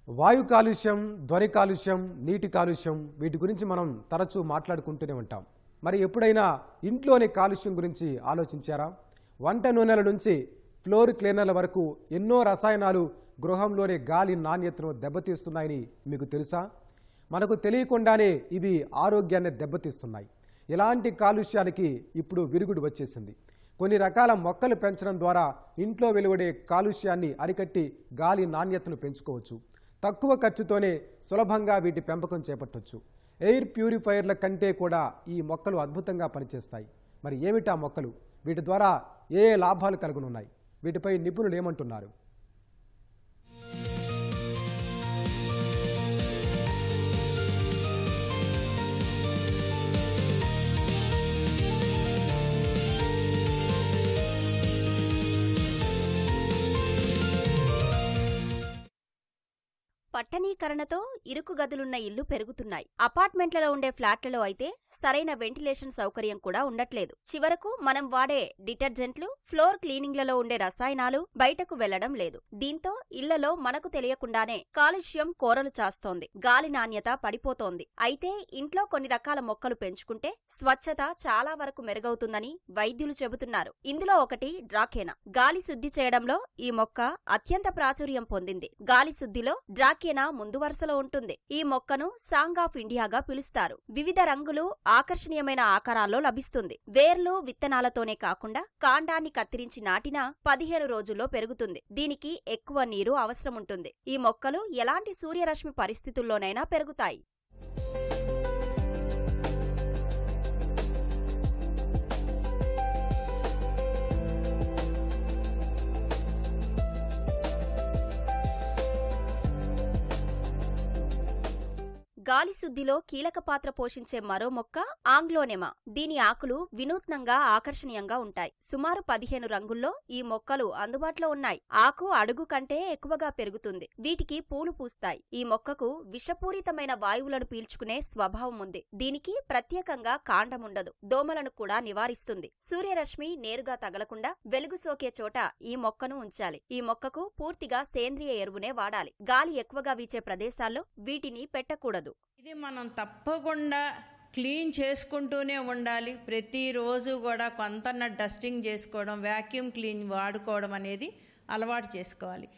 వాయు కాలుష్యం, ధ్వని కాలుష్యం, నీటి కాలుష్యం వీటి గురించి మనం తరచూ మాట్లాడుకుంటూనే ఉంటాం. మరి ఎప్పుడైనా ఇంట్లోని కాలుష్యం గురించి ఆలోచించారా? వంట నూనెల నుంచి ఫ్లోర్ క్లీనర్ల వరకు ఎన్నో రసాయనాలు గృహంలోని గాలి నాణ్యతను దెబ్బతీస్తున్నాయని మీకు తెలుసా? మనకు తెలియకుండానే ఇవి ఆరోగ్యాన్ని దెబ్బతీస్తున్నాయి. ఇలాంటి కాలుష్యానికి ఇప్పుడు విరుగుడు వచ్చేసింది. కొన్ని రకాల మొక్కలు పెంచడం ద్వారా ఇంట్లో వెలువడే కాలుష్యాన్ని అరికట్టి గాలి నాణ్యతను పెంచుకోవచ్చు. తక్కువ ఖర్చుతోనే సులభంగా వీటి పెంపకం చేపట్టవచ్చు. ఎయిర్ ప్యూరిఫైయర్ల కంటే కూడా ఈ మొక్కలు అద్భుతంగా పనిచేస్తాయి. మరి ఏమిటా మొక్కలు? వీటి ద్వారా ఏ లాభాలు కలుగునున్నాయి? వీటిపై నిపుణులు ఏమంటున్నారు? పట్టణీకరణతో ఇరుకు గదులున్న ఇళ్లు పెరుగుతున్నాయి. అపార్ట్మెంట్లలో ఉండే ఫ్లాట్లలో అయితే సరైన వెంటిలేషన్ సౌకర్యం కూడా ఉండట్లేదు. చివరకు మనం వాడే డిటర్జెంట్లు, ఫ్లోర్ క్లీనింగ్లలో ఉండే రసాయనాలు బయటకు వెళ్లడం లేదు. దీంతో ఇళ్లలో మనకు తెలియకుండానే కాలుష్యం కోరలు చాస్తోంది. గాలి నాణ్యత పడిపోతోంది. అయితే ఇంట్లో కొన్ని రకాల మొక్కలు పెంచుకుంటే స్వచ్ఛత చాలా వరకు మెరుగవుతుందని వైద్యులు చెబుతున్నారు. ఇందులో ఒకటి డ్రాకేనా. గాలి శుద్ధి చేయడంలో ఈ మొక్క అత్యంత ప్రాచుర్యం పొందింది. గాలి శుద్ధిలో డ్రాకేనా ముందు వరుసలో ఉంటుంది. ఈ మొక్కను సాంగ్ ఆఫ్ ఇండియాగా పిలుస్తారు. వివిధ రంగులు, ఆకర్షణీయమైన ఆకారాల్లో లభిస్తుంది. వేర్లు, విత్తనాలతోనే కాకుండా కాండాన్ని కత్తిరించి నాటినా 15 రోజుల్లో పెరుగుతుంది. దీనికి ఎక్కువ నీరు అవసరముంటుంది. ఈ మొక్కలు ఎలాంటి సూర్యరశ్మి పరిస్థితుల్లోనైనా పెరుగుతాయి. గాలి శుద్ధిలో కీలక పాత్ర పోషించే మరో మొక్క ఆంగ్లోనెమా. దీని ఆకులు వినూత్నంగా, ఆకర్షణీయంగా ఉంటాయి. సుమారు 15 రంగుల్లో ఈ మొక్కలు అందుబాటులో ఉన్నాయి. ఆకు అడుగు కంటే ఎక్కువగా పెరుగుతుంది. వీటికి పూలు పూస్తాయి. ఈ మొక్కకు విషపూరితమైన వాయువులను పీల్చుకునే స్వభావం ఉంది. దీనికి ప్రత్యేకంగా కాండముండదు. దోమలను కూడా నివారిస్తుంది. సూర్యరశ్మి నేరుగా తగలకుండా వెలుగు సోకే చోట ఈ మొక్కను ఉంచాలి. ఈ మొక్కకు పూర్తిగా సేంద్రియ ఎరువునే వాడాలి. గాలి ఎక్కువగా వీచే ప్రదేశాల్లో వీటిని పెట్టకూడదు. ఇది మనం తప్పకుండా క్లీన్ చేసుకుంటూనే ఉండాలి. ప్రతిరోజు కూడా కొంతన్న డస్టింగ్ చేసుకోవడం, వ్యాక్యూమ్ క్లీన్ వాడుకోవడం అనేది అలవాటు చేసుకోవాలి.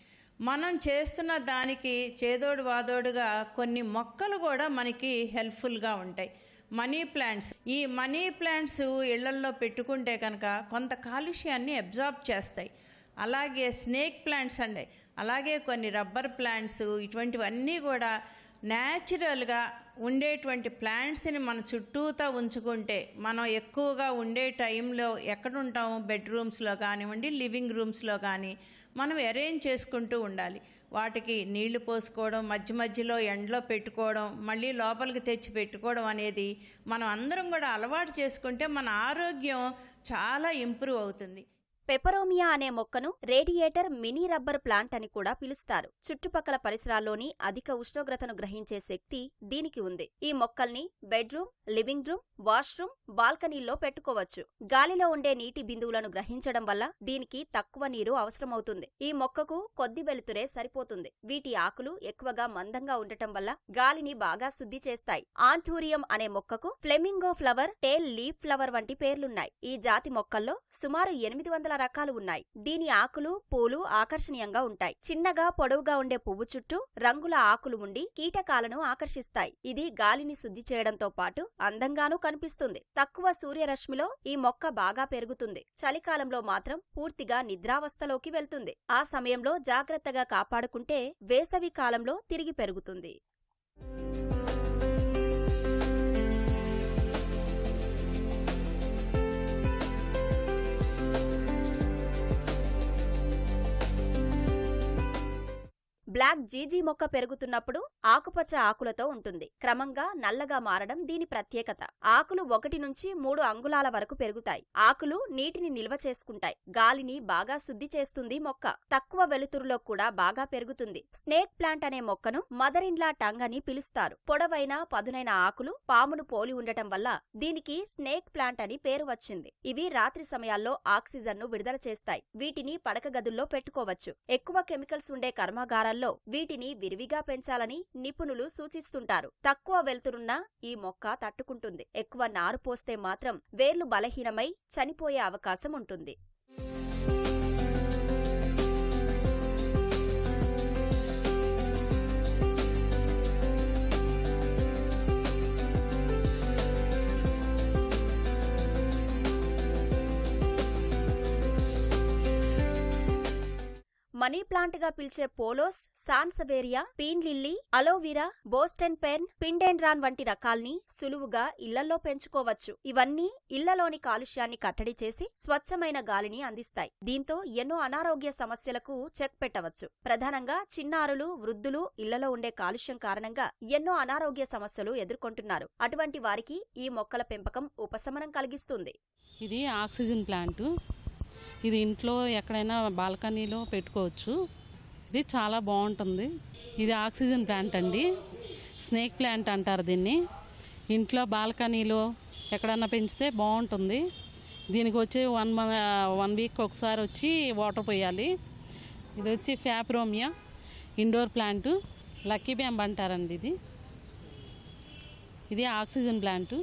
మనం చేస్తున్న దానికి చేదోడు వాదోడుగా కొన్ని మొక్కలు కూడా మనకి హెల్ప్ఫుల్గా ఉంటాయి. Money plants. ఈ మనీ ప్లాంట్స్ ఇళ్లల్లో పెట్టుకుంటే కనుక కొంత కాలుష్యాన్ని అబ్జార్బ్ చేస్తాయి. అలాగే స్నేక్ ప్లాంట్స్ అండి, అలాగే కొన్ని రబ్బర్ ప్లాంట్స్, ఇటువంటివన్నీ కూడా న్యాచురల్గా ఉండేటువంటి ప్లాంట్స్ని మన చుట్టూతా ఉంచుకుంటే మనం ఎక్కువగా ఉండే టైంలో ఎక్కడుంటాము, బెడ్రూమ్స్లో కానివ్వండి, లివింగ్ రూమ్స్లో కానీ మనం అరేంజ్ చేసుకుంటూ ఉండాలి. వాటికి నీళ్లు పోసుకోవడం, మధ్య మధ్యలో ఎండలో పెట్టుకోవడం, మళ్ళీ లోపలికి తెచ్చి పెట్టుకోవడం అనేది మనం అందరం కూడా అలవాటు చేసుకుంటే మన ఆరోగ్యం చాలా ఇంప్రూవ్ అవుతుంది. పెపరోమియా అనే మొక్కను రేడియేటర్ మినీ రబ్బర్ ప్లాంట్ అని కూడా పిలుస్తారు. చుట్టుపక్కల పరిసరాల్లోని అధిక ఉష్ణోగ్రతను గ్రహించే శక్తి దీనికి ఉంది. ఈ మొక్కల్ని బెడ్రూమ్, లివింగ్ రూమ్, వాష్రూమ్, బాల్కనీల్లో పెట్టుకోవచ్చు. గాలిలో ఉండే నీటి బిందువులను గ్రహించడం వల్ల దీనికి తక్కువ నీరు అవసరమవుతుంది. ఈ మొక్కకు కొద్ది వెలుతురే సరిపోతుంది. వీటి ఆకులు ఎక్కువగా మందంగా ఉండటం వల్ల గాలిని బాగా శుద్ధి చేస్తాయి. ఆంథూరియం అనే మొక్కకు ఫ్లెమింగో ఫ్లవర్, టేల్ లీఫ్ ఫ్లవర్ వంటి పేర్లున్నాయి. ఈ జాతి మొక్కల్లో సుమారు 800 రకాలు ఉన్నాయి. దీని ఆకులు, పూలు ఆకర్షణీయంగా ఉంటాయి. చిన్నగా, పొడవుగా ఉండే పువ్వు చుట్టూ రంగుల ఆకులు ఉండి కీటకాలను ఆకర్షిస్తాయి. ఇది గాలిని శుద్ధి చేయడంతో పాటు అందంగానూ కనిపిస్తుంది. తక్కువ సూర్యరశ్మిలో ఈ మొక్క బాగా పెరుగుతుంది. చలికాలంలో మాత్రం పూర్తిగా నిద్రావస్థలోకి వెళ్తుంది. ఆ సమయంలో జాగ్రత్తగా కాపాడుకుంటే వేసవి కాలంలో తిరిగి పెరుగుతుంది. బ్లాక్ జీజీ మొక్క పెరుగుతున్నప్పుడు ఆకుపచ్చ ఆకులతో ఉంటుంది. క్రమంగా నల్లగా మారడం దీని ప్రత్యేకత. ఆకులు 1 నుంచి 3 అంగుళాల వరకు పెరుగుతాయి. ఆకులు నీటిని నిల్వ చేసుకుంటాయి. గాలిని బాగా శుద్ధి చేస్తుంది మొక్క. తక్కువ వెలుతురులో కూడా బాగా పెరుగుతుంది. స్నేక్ ప్లాంట్ అనే మొక్కను మదర్ ఇన్ లా టంగ్ అని పిలుస్తారు. పొడవైన, పదునైన ఆకులు పామును పోలి ఉండటం వల్ల దీనికి స్నేక్ ప్లాంట్ అని పేరు వచ్చింది. ఇవి రాత్రి సమయాల్లో ఆక్సిజన్ ను విడుదల చేస్తాయి. వీటిని పడక గదుల్లో పెట్టుకోవచ్చు. ఎక్కువ కెమికల్స్ ఉండే కర్మాగారాల్లో ప్రదేశాల్లో వీటిని విరివిగా పెంచాలని నిపుణులు సూచిస్తుంటారు. తక్కువ వెలుతురున్నా ఈ మొక్క తట్టుకుంటుంది. ఎక్కువ నారు పోస్తే మాత్రం వేర్లు బలహీనమై చనిపోయే అవకాశం ఉంటుంది. మనీ ప్లాంట్ గా పిలిచే పోలోస్, సాన్సవేరియా, పీన్ లిల్లీ, అలోవీరా, బోస్టన్ పెర్న్, పిండెండ్రాన్ వంటి రకాల్ని సులువుగా ఇళ్లల్లో పెంచుకోవచ్చు. ఇవన్నీ ఇళ్లలోని కాలుష్యాన్ని కట్టడి చేసి స్వచ్ఛమైన గాలిని అందిస్తాయి. దీంతో ఎన్నో అనారోగ్య సమస్యలకు చెక్ పెట్టవచ్చు. ప్రధానంగా చిన్నారులు, వృద్ధులు ఇళ్లలో ఉండే కాలుష్యం కారణంగా ఎన్నో అనారోగ్య సమస్యలు ఎదుర్కొంటున్నారు. అటువంటి వారికి ఈ మొక్కల పెంపకం ఉపశమనం కలిగిస్తుంది. ఇది ఆక్సిజన్ ప్లాంటు. ఇది ఇంట్లో ఎక్కడైనా బాల్కనీలో పెట్టుకోవచ్చు. ఇది చాలా బాగుంటుంది. ఇది ఆక్సిజన్ ప్లాంట్ అండి. స్నేక్ ప్లాంట్ అంటారు దీన్ని. ఇంట్లో బాల్కనీలో ఎక్కడన్నా పెంచితే బాగుంటుంది. దీనికి వచ్చి 1 వీక్ ఒకసారి వచ్చి వాటర్ పోయాలి. ఇది వచ్చి ఫ్యాప్రోమియా ఇండోర్ ప్లాంటు. లక్కీ బ్యాంబ్ అంటారండి ఇది. ఇది ఆక్సిజన్ ప్లాంటు.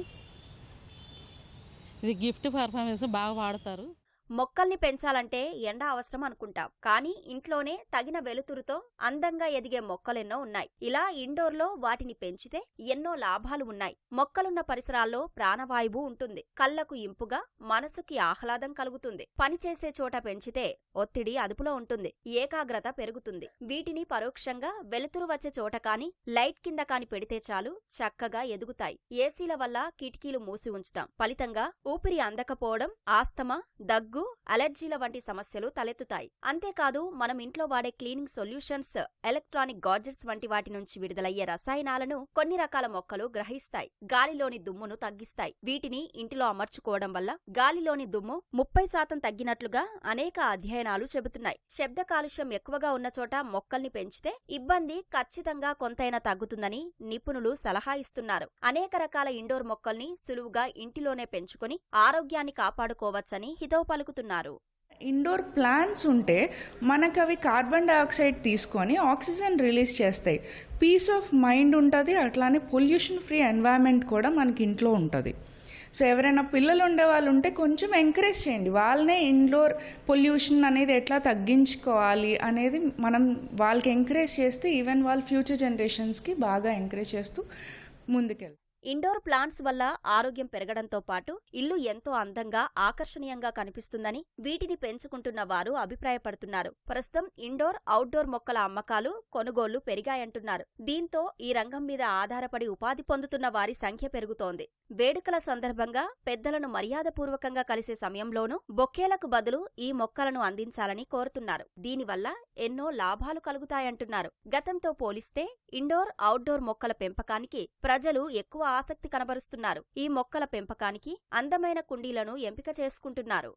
ఇది గిఫ్ట్ పర్ఫార్మెన్స్ బాగా వాడతారు. మొక్కల్ని పెంచాలంటే ఎండ అవసరం అనుకుంటాం. కానీ ఇంట్లోనే తగిన వెలుతురుతో అందంగా ఎదిగే మొక్కలెన్నో ఉన్నాయి. ఇలా ఇండోర్లో వాటిని పెంచితే ఎన్నో లాభాలు ఉన్నాయి. మొక్కలున్న పరిసరాల్లో ప్రాణవాయువు ఉంటుంది. కళ్లకు ఇంపుగా, మనసుకి ఆహ్లాదం కలుగుతుంది. పనిచేసే చోట పెంచితే ఒత్తిడి అదుపులో ఉంటుంది. ఏకాగ్రత పెరుగుతుంది. వీటిని పరోక్షంగా వెలుతురు వచ్చే చోట కాని, లైట్ కింద కాని పెడితే చాలు చక్కగా ఎదుగుతాయి. ఏసీల వల్ల కిటికీలు మూసి ఉంచుతాం. ఫలితంగా ఊపిరి అందకపోవడం, ఆస్తమా, దగ్గు, అలర్జీల వంటి సమస్యలు తలెత్తుతాయి. అంతేకాదు మనం ఇంట్లో వాడే క్లీనింగ్ సొల్యూషన్స్, ఎలక్ట్రానిక్ గాడ్జెట్స్ వంటి వాటి నుంచి విడుదలయ్యే రసాయనాలను కొన్ని రకాల మొక్కలు గ్రహిస్తాయి. గాలిలోని దుమ్మును తగ్గిస్తాయి. వీటిని ఇంటిలో అమర్చుకోవడం వల్ల గాలిలోని దుమ్ము 30% తగ్గినట్లుగా అనేక అధ్యయనాలు చెబుతున్నాయి. శబ్ద కాలుష్యం ఎక్కువగా ఉన్న చోట మొక్కల్ని పెంచితే ఇబ్బంది ఖచ్చితంగా కొంతైనా తగ్గుతుందని నిపుణులు సలహా ఇస్తున్నారు. అనేక రకాల ఇండోర్ మొక్కల్ని సులువుగా ఇంటిలోనే పెంచుకుని ఆరోగ్యాన్ని కాపాడుకోవచ్చని హితవు పలుకుతున్నారు. ఇండోర్ ప్లాంట్స్ ఉంటే మనకు అవి కార్బన్ డైఆక్సైడ్ తీసుకొని ఆక్సిజన్ రిలీజ్ చేస్తాయి. పీస్ ఆఫ్ మైండ్ ఉంటుంది. అట్లానే పొల్యూషన్ ఫ్రీ ఎన్వైరన్మెంట్ కూడా మనకి ఇంట్లో ఉంటుంది. సో ఎవరైనా పిల్లలు ఉండే వాళ్ళు ఉంటే కొంచెం ఎంకరేజ్ చేయండి. వాళ్ళనే ఇండోర్ పొల్యూషన్ అనేది ఎట్లా తగ్గించుకోవాలి అనేది మనం వాళ్ళకి ఎంకరేజ్ చేస్తే ఈవెన్ వాళ్ళ ఫ్యూచర్ జనరేషన్స్కి బాగా ఎంకరేజ్ చేస్తూ ముందుకెళ్తారు. ఇండోర్ ప్లాంట్స్ వల్ల ఆరోగ్యం పెరగడంతో పాటు ఇల్లు ఎంతో అందంగా, ఆకర్షణీయంగా కనిపిస్తుందని వీటిని పెంచుకుంటున్న వారు అభిప్రాయపడుతున్నారు. ప్రస్తుతం ఇండోర్, అవుట్డోర్ మొక్కల అమ్మకాలు, కొనుగోళ్లు పెరిగాయంటున్నారు. దీంతో ఈ రంగం మీద ఆధారపడి ఉపాధి పొందుతున్న వారి సంఖ్య పెరుగుతోంది. వేడుకల సందర్భంగా పెద్దలను మర్యాదపూర్వకంగా కలిసే సమయంలోనూ బొకేలకు బదులు ఈ మొక్కలను అందించాలని కోరుతున్నారు. దీనివల్ల ఎన్నో లాభాలు కలుగుతాయంటున్నారు. గతంతో పోలిస్తే ఇండోర్, అవుట్డోర్ మొక్కల పెంపకానికి ప్రజలు ఎక్కువ ఆసక్తి కనబరుస్తున్నారు. ఈ మొక్కల పెంపకానికి అందమైన కుండీలను ఎంపిక చేసుకుంటున్నారు.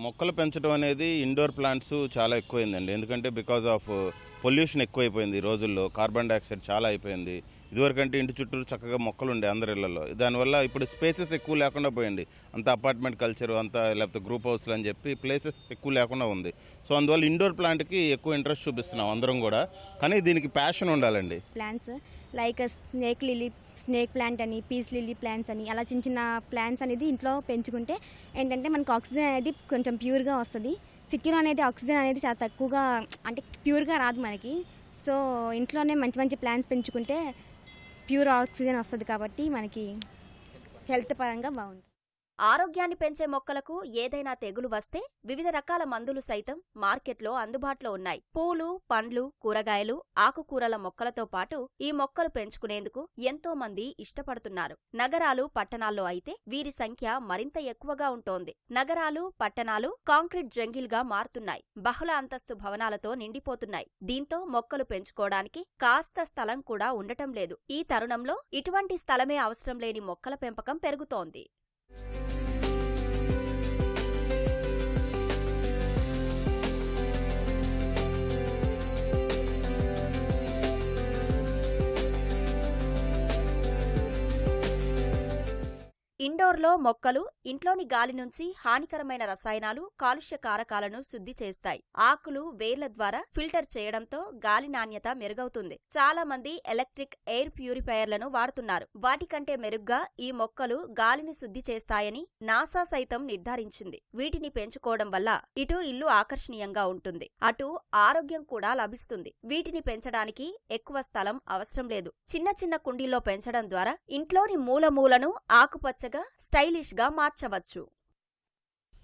మొక్కలు పెంచడం అనేది ఇండోర్ ప్లాంట్స్ చాలా ఎక్కువైందండి. ఎందుకంటే బికాజ్ ఆఫ్ పొల్యూషన్ ఎక్కువైపోయింది. ఈ రోజుల్లో కార్బన్ డైఆక్సైడ్ చాలా అయిపోయింది. ఇదివరకంటే ఇంటి చుట్టూ చక్కగా మొక్కలు ఉండే అందరి ఇళ్లలో. దానివల్ల ఇప్పుడు స్పేసెస్ ఎక్కువ లేకుండా పోయింది. అంత అపార్ట్మెంట్ కల్చర్ అంతా, లేకపోతే గ్రూప్ హౌస్లు అని చెప్పి ప్లేసెస్ ఎక్కువ లేకుండా ఉంది. సో అందువల్ల ఇండోర్ ప్లాంట్కి ఎక్కువ ఇంట్రెస్ట్ చూపిస్తున్నాం అందరం కూడా. కానీ దీనికి ప్యాషన్ ఉండాలండి. ప్లాంట్స్ లైక్ స్నేక్ ప్లాంట్ అని, పీస్ లిల్లీ ప్లాంట్స్ అని, అలా చిన్న చిన్న ప్లాంట్స్ అనేది ఇంట్లో పెంచుకుంటే ఏంటంటే మనకు ఆక్సిజన్ అనేది కొంచెం ప్యూర్గా వస్తుంది. సిటీలో అనేది ఆక్సిజన్ అనేది చాలా తక్కువగా, అంటే ప్యూర్గా రాదు మనకి. సో ఇంట్లోనే మంచి మంచి ప్లాంట్స్ పెంచుకుంటే ప్యూర్ ఆక్సిజన్ వస్తుంది కాబట్టి మనకి హెల్త్ పరంగా బాగుంటుంది. ఆరోగ్యాన్ని పెంచే మొక్కలకు ఏదైనా తెగులు వస్తే వివిధ రకాల మందులు సైతం మార్కెట్లో అందుబాటులో ఉన్నాయి. పూలు, పండ్లు, కూరగాయలు, ఆకుకూరల మొక్కలతో పాటు ఈ మొక్కలు పెంచుకునేందుకు ఎంతో మంది ఇష్టపడుతున్నారు. నగరాలు, పట్టణాల్లో అయితే వీరి సంఖ్య మరింత ఎక్కువగా ఉంటోంది. నగరాలు, పట్టణాలు కాంక్రీట్ జంగిల్గా మారుతున్నాయి. బహుళ అంతస్తు భవనాలతో నిండిపోతున్నాయి. దీంతో మొక్కలు పెంచుకోవడానికి కాస్త స్థలం కూడా ఉండటం లేదు. ఈ తరుణంలో ఇటువంటి స్థలమే అవసరం లేని మొక్కల పెంపకం పెరుగుతోంది. ఇండోర్లో మొక్కలు ఇంట్లోని గాలి నుంచి హానికరమైన రసాయనాలు, కాలుష్య కారకాలను శుద్ధి చేస్తాయి. ఆకులు, వేర్ల ద్వారా ఫిల్టర్ చేయడంతో గాలి నాణ్యత మెరుగవుతుంది. చాలా మంది ఎలక్ట్రిక్ ఎయిర్ ప్యూరిఫైయర్లను వాడుతున్నారు. వాటికంటే మెరుగ్గా ఈ మొక్కలు గాలిని శుద్ధి చేస్తాయని నాసా సైతం నిర్ధారించింది. వీటిని పెంచుకోవడం వల్ల ఇటు ఇల్లు ఆకర్షణీయంగా ఉంటుంది, అటు ఆరోగ్యం కూడా లభిస్తుంది. వీటిని పెంచడానికి ఎక్కువ స్థలం అవసరం లేదు. చిన్న చిన్న కుండీల్లో పెంచడం ద్వారా ఇంట్లోని మూలమూలను ఆకుపచ్చగా, స్టైలిష్ గా మార్చవచ్చు.